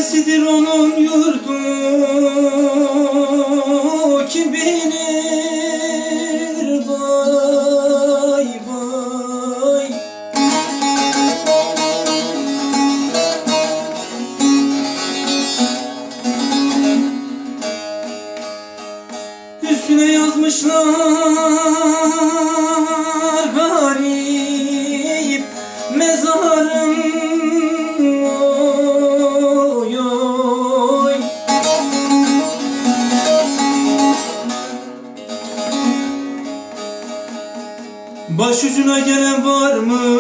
Neresidir onun yurdu, kim bilir, vay vay. Üstüne yazmışlar garip mezarım. Başucuna gelen var mı,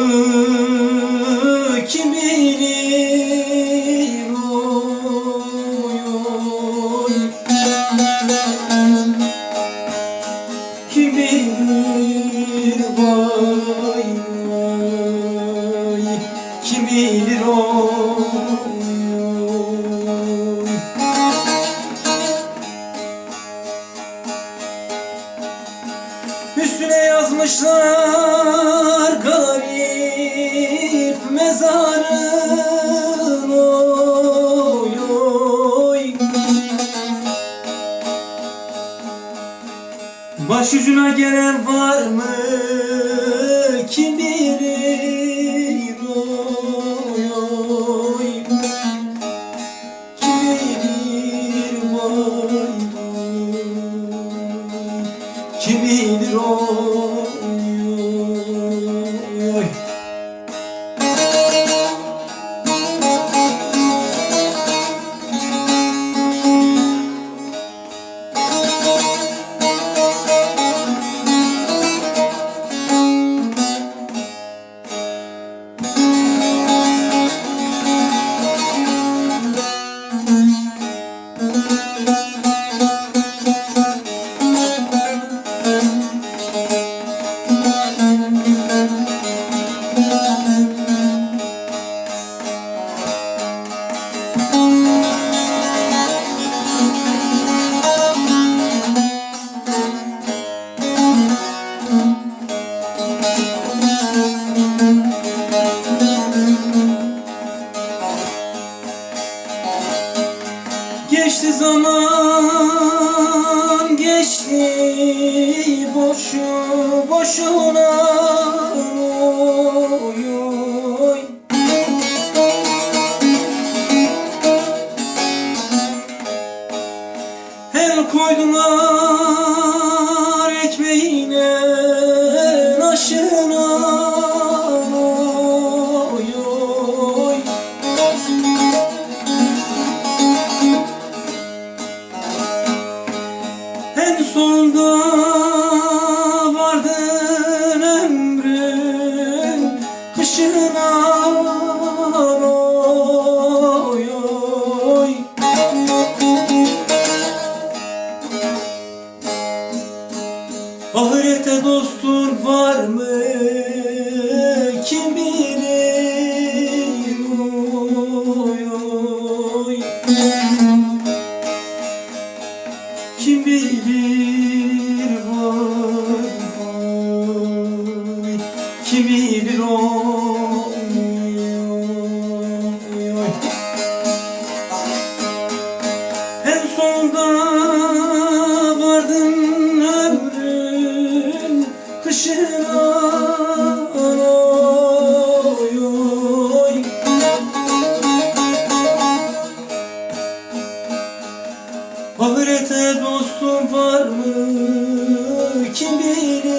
kim bilir, oy oy. Kim bilir, vay vay. Kim bilir, oy oy. Üstüne yazmışlar garip mezarın, oy oy. Başucuna gelen var mı, kim bilir, oy oy. Kim bilir, vay vay. Kim bilir, oy oy. Geçti zaman, geçti boşu boşuna, oy oy. El koydular ekmeğine, aşına, oy oy. En sonunda vardın ömrün kışına, oy oy. Ahirete dostun var mı, kim bilir, oy oy. Kim bilir, vay vay. Kim bilir, oy oy. En sonunda vardın ömrün kışına, oy oy. Ahirete dostum var mı, kim bilir.